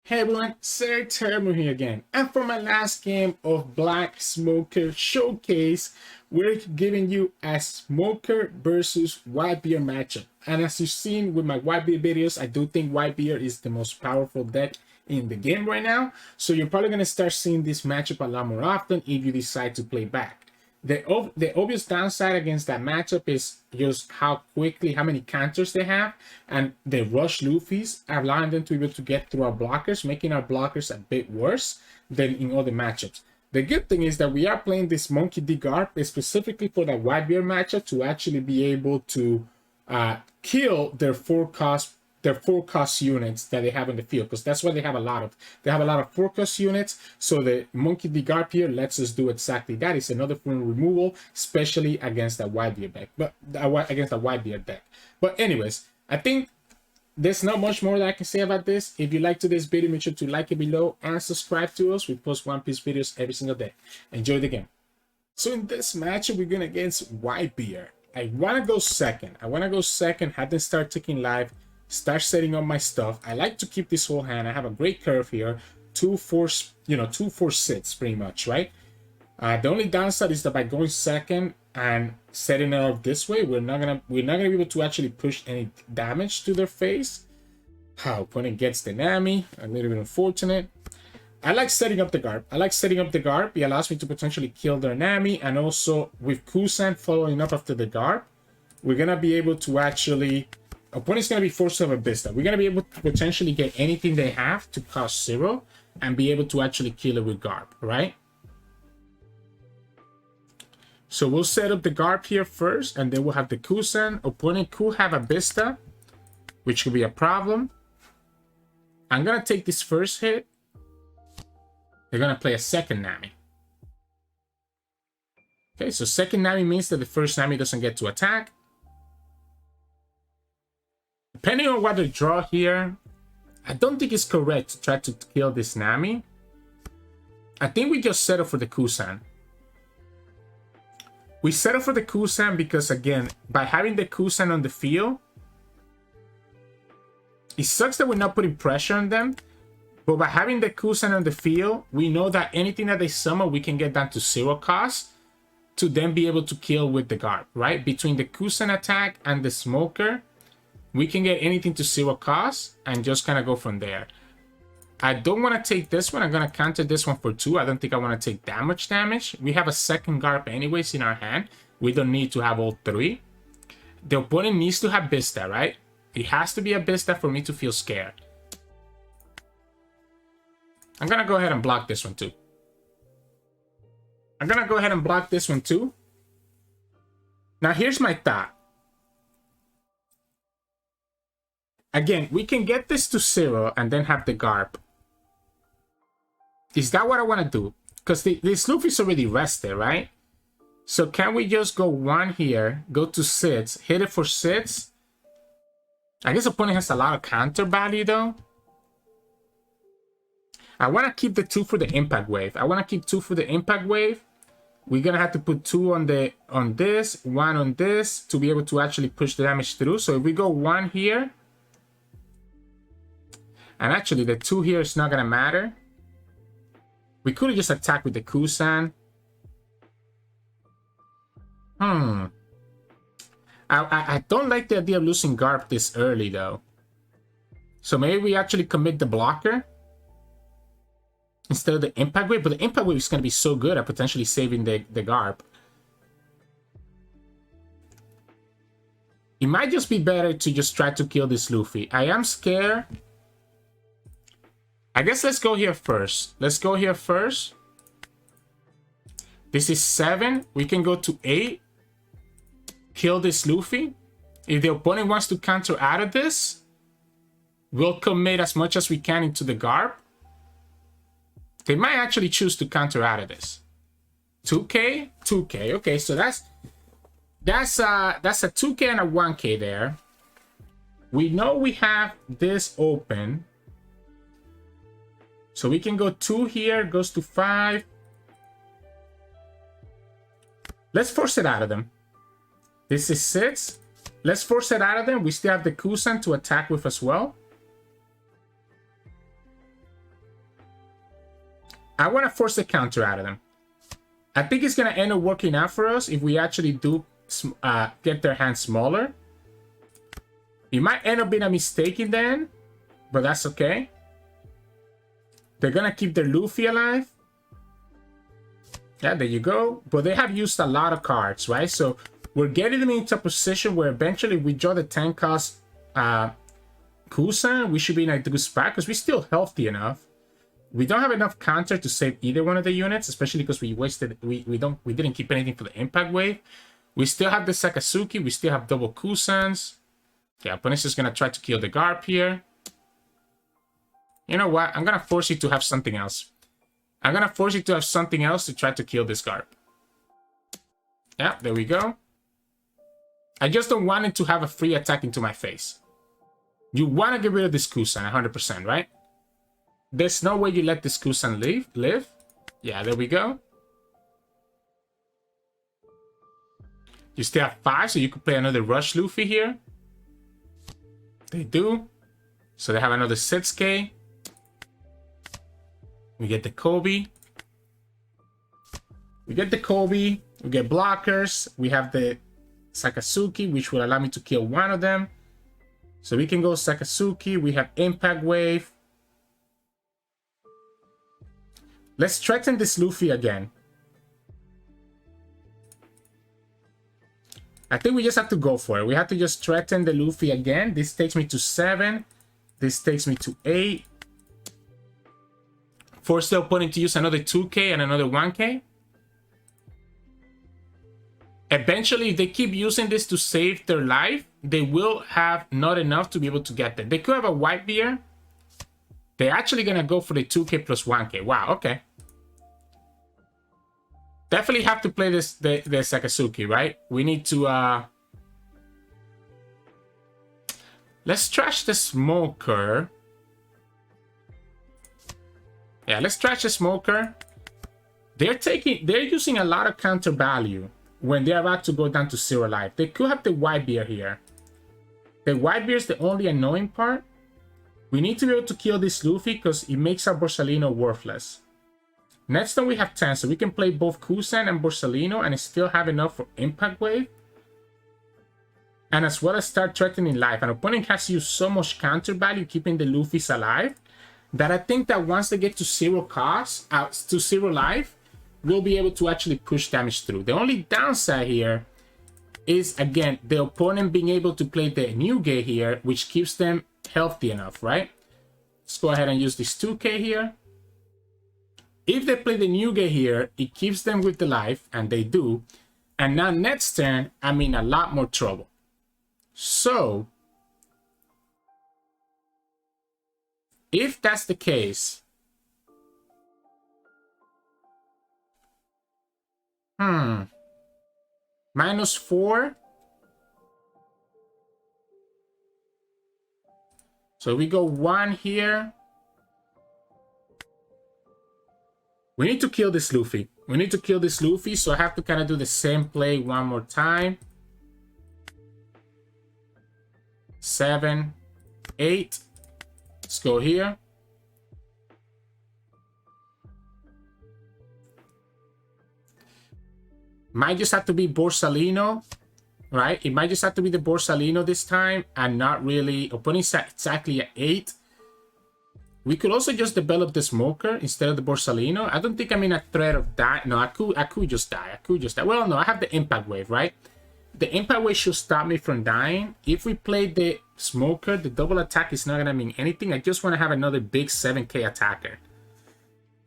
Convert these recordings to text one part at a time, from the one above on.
Hey everyone, Sirturmund here again. And for my last game of Black Smoker Showcase, we're giving you a Smoker versus Whitebeard matchup. And as you've seen with my Whitebeard videos, I do think Whitebeard is the most powerful deck in the game right now. So you're probably going to start seeing this matchup a lot more often if you decide to play back. The obvious downside against that matchup is just how many counters they have, and the rush Luffy's allowing them to be able to get through our blockers, making our blockers a bit worse than in other matchups. The good thing is that we are playing this Monkey D. Garp specifically for the Whitebeard matchup to actually be able to kill their four-cost units that they have in the field, because that's what they have a lot of. They have a lot of 4-cost units, so the Monkey D. Garp here lets us do exactly that. It's another form removal, especially against the Whitebeard deck. But anyways, I think there's not much more that I can say about this. If you liked this video, make sure to like it below and subscribe to us. We post One Piece videos every single day. Enjoy the game. So in this matchup, we're going against Whitebeard. I want to go second. Have them start taking live. Start setting up my stuff. I like to keep this whole hand. I have a great curve here. 2-4-6 pretty much, right? The only downside is that by going second and setting it up this way, we're not gonna be able to actually push any damage to their face. How opponent gets the Nami, a little bit unfortunate. I like setting up the Garp. It allows me to potentially kill their Nami, and also with Kuzan following up after the Garp, we're gonna be able to actually. Opponent's going to be forced to have a Vista. We're going to be able to potentially get anything they have to cost 0 and be able to actually kill it with Garp, right? So we'll set up the Garp here first, and then we'll have the Kuzan. Opponent could have a Vista, which could be a problem. I'm going to take this first hit. They're going to play a second Nami. Okay, so second Nami means that the first Nami doesn't get to attack. Depending on what they draw here, I don't think it's correct to try to kill this Nami. I think we just settle for the Kuzan. We settle for the Kuzan because, again, by having the Kuzan on the field, it sucks that we're not putting pressure on them. But by having the Kuzan on the field, we know that anything that they summon, we can get down to 0 cost to then be able to kill with the Garp, right? Between the Kuzan attack and the Smoker, we can get anything to 0 cost and just kind of go from there. I don't want to take this one. I'm going to counter this one for 2. I don't think I want to take that much damage. We have a second Garp anyways in our hand. We don't need to have all 3. The opponent needs to have Vista, right? It has to be a Vista for me to feel scared. I'm going to go ahead and block this one too. Now here's my thought. Again, we can get this to 0 and then have the Garp. Is that what I want to do? Because this Luffy's already rested, right? So can we just go 1 here, go to 6, hit it for 6? I guess opponent has a lot of counter value though. I want to keep the 2 for the impact wave. We're going to have to put 2 on this, 1 on this to be able to actually push the damage through. So if we go 1 here, and actually, the 2 here is not going to matter. We could have just attacked with the Kuzan. I don't like the idea of losing Garp this early, though. So maybe we actually commit the blocker instead of the impact wave. But the impact wave is going to be so good at potentially saving the Garp. It might just be better to just try to kill this Luffy. I am scared. I guess let's go here first. This is 7. We can go to 8. Kill this Luffy. If the opponent wants to counter out of this, we'll commit as much as we can into the Garp. They might actually choose to counter out of this. 2k? 2k. Okay, so that's a 2k and a 1k there. We know we have this open. So we can go 2 here, goes to 5. Let's force it out of them. This is 6. Let's force it out of them. We still have the Kuzan to attack with as well. I want to force the counter out of them. I think it's going to end up working out for us if we actually do get their hands smaller. It might end up being a mistake in the end, but that's okay. They're going to keep their Luffy alive. Yeah, there you go. But they have used a lot of cards, right? So we're getting them into a position where eventually we draw the 10 cost Kuzan. We should be in a good spot because we're still healthy enough. We don't have enough counter to save either one of the units, especially because we wasted. We didn't keep anything for the impact wave. We still have the Sakasuki. We still have double Kuzans. Yeah, opponent's just gonna try to kill the Garp here. You know what? I'm gonna force you to have something else. I'm gonna force you to have something else to try to kill this Garp. Yeah, there we go. I just don't want it to have a free attack into my face. You want to get rid of this Kuzan 100%, right? There's no way you let this Kuzan live. Yeah, there we go. You still have 5, so you could play another Rush Luffy here. They do. So they have another Setsuke. We get the Koby. We get blockers. We have the Sakasuki, which will allow me to kill one of them. So we can go Sakasuki. We have Impact Wave. Let's threaten this Luffy again. I think we just have to go for it. We have to just threaten the Luffy again. This takes me to 7. This takes me to 8. Force the opponent to use another 2k and another 1k. Eventually, if they keep using this to save their life, they will have not enough to be able to get there. They could have a Whitebeard. They're actually going to go for the 2k plus 1k. Wow, okay. Definitely have to play this the Sakasuki, right? We need to... Let's trash the Smoker. Yeah, let's trash the Smoker. They're using a lot of counter value when they're about to go down to 0 life. They could have the Whitebeard here. The Whitebeard is the only annoying part. We need to be able to kill this Luffy because it makes our Borsalino worthless. Next turn we have 10, so we can play both Kuzan and Borsalino and still have enough for Impact Wave. And as well as start threatening life. An opponent has used so much counter value keeping the Luffys alive that I think that once they get to 0 cost, to 0 life, we'll be able to actually push damage through. The only downside here is, again, the opponent being able to play the Newgate here, which keeps them healthy enough, right? Let's go ahead and use this 2k here. If they play the Newgate here, it keeps them with the life, and they do. And now next turn, I'm in a lot more trouble. So, if that's the case, -4. So we go 1 here. We need to kill this Luffy. We need to kill this Luffy, so I have to kind of do the same play one more time. 7, 8. Let's go here. Might just have to be Borsalino, right? It might just have to be the Borsalino this time and not really... Opponent's exactly at 8. We could also just develop the Smoker instead of the Borsalino. I don't think I'm in a threat of dying. No, I could just die. Well, no, I have the Impact Wave, right? The Impact Wave should stop me from dying. If we play the Smoker, the double attack is not going to mean anything. I just want to have another big 7k attacker.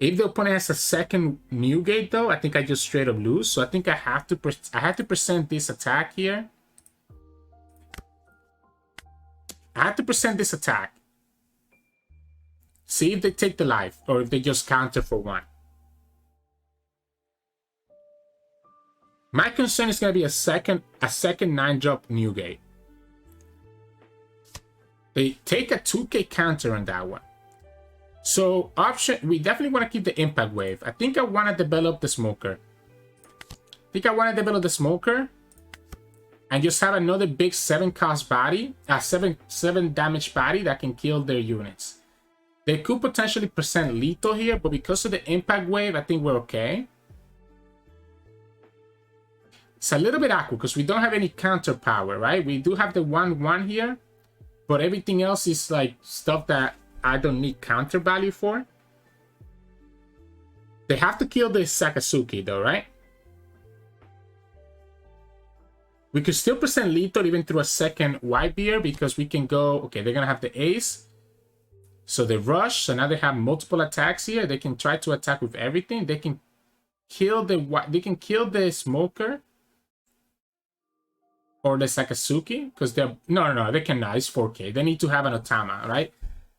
If the opponent has a second Newgate, though, I think I just straight up lose. So I think I have to present this attack here. I have to present this attack. See if they take the life or if they just counter for 1. My concern is going to be a second 9-drop Newgate. They take a 2k counter on that one. So we definitely want to keep the Impact Wave. I think I want to develop the Smoker. And just have another big 7 cost body, 7 damage body that can kill their units. They could potentially present lethal here, but because of the impact wave, I think we're okay. It's a little bit awkward because we don't have any counter power, right? We do have the 1/1 here, but everything else is like stuff that I don't need counter value for. They have to kill the Sakasuki though, right? We could still present lethal even through a second Whitebeard because we can go... Okay, they're going to have the ace. So they rush. So now they have multiple attacks here. They can try to attack with everything. They can kill the smoker. Or the Sakasuki. Because they're... No, they cannot. It's 4K. They need to have an Otama, right?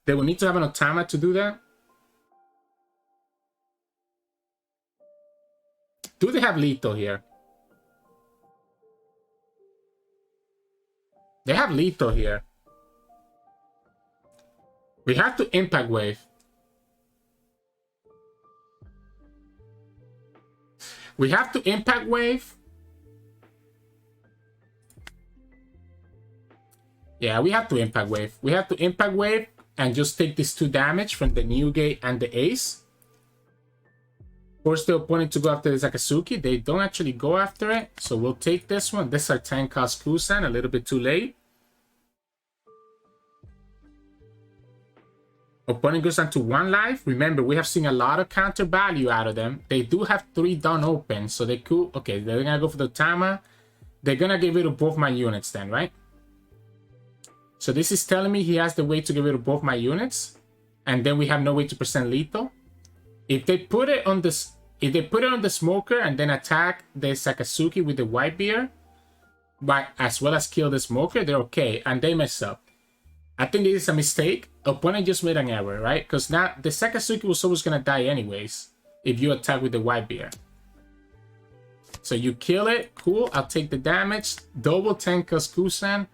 They will need to have an Otama to do that. Do they have lethal here? They have lethal here. We have to impact wave. We have to impact wave. Yeah, we have to impact wave. We have to impact wave and just take this 2 damage from the Newgate and the ace. Force the opponent to go after the Sakasuki. They don't actually go after it. So we'll take this one. This is our 10 cost Kuzan. A little bit too late. Opponent goes down to 1 life. Remember, we have seen a lot of counter value out of them. They do have 3 done open. So they could... Okay, they're going to go for the Tama. They're going to get rid of both my units then, right? So this is telling me he has the way to get rid of both my units. And then we have no way to present lethal. If they put it on this... If they put it on the smoker and then attack the Sakasuki with the Whitebeard, but as well as kill the smoker, they're okay. And they mess up. I think this is a mistake. Opponent just made an error, right? Because now the Sakasuki was always going to die anyways if you attack with the Whitebeard. So you kill it. Cool. I'll take the damage. Double 10 cost Kuzan.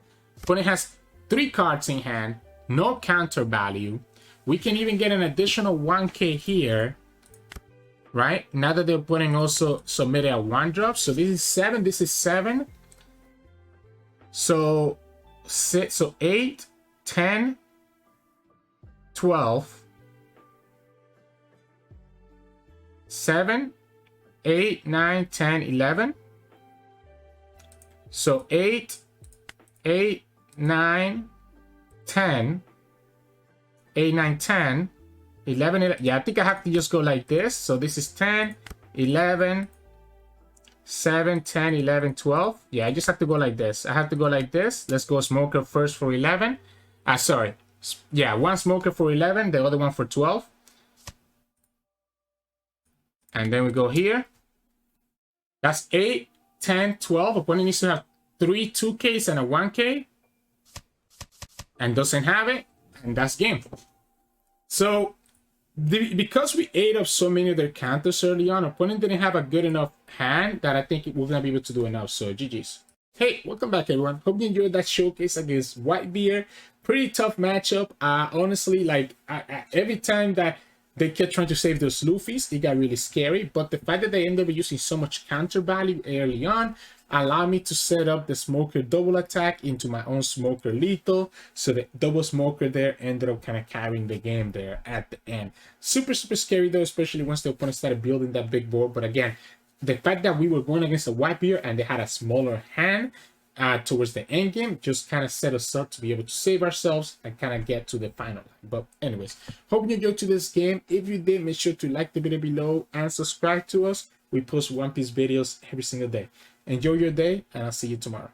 Opponent has 3 cards in hand. No counter value. We can even get an additional 1k here. Right? Now that the opponent also submitted a 1-drop. So this is 7. This is 7. So 8, 10, 12, 7, 8, 9, 10, 11. So 8, 9, 10, 8, 9, 10, 11. Yeah, I think I have to just go like this. So this is 10, 11, 7, 10, 11, 12. Yeah, I just have to go like this. I have to go like this. Let's go smoker first for 11. Sorry. Yeah, 1 smoker for 11, the other one for 12. And then we go here. That's 8, 10, 12. Opponent needs to have 3 2Ks and a 1K. And doesn't have it. And that's game. So, because we ate up so many of their counters early on, opponent didn't have a good enough hand that I think we're going to be able to do enough. So, GG's. Hey, welcome back, everyone. Hope you enjoyed that showcase against Whitebeard. Pretty tough matchup. Honestly, like, every time that they kept trying to save those Luffys, it got really scary. But the fact that they ended up using so much counter value early on allowed me to set up the smoker double attack into my own smoker lethal. So the double smoker there ended up kind of carrying the game there at the end. Super scary though, especially once the opponent started building that big board. But again, the fact that we were going against a Whitebeard and they had a smaller hand towards the end game just kind of set us up to be able to save ourselves and kind of get to the final line. But anyways, hope you enjoyed to this game. If you did, make sure to like the video below and subscribe to us. We post One Piece videos every single day. Enjoy your day, and I'll see you tomorrow.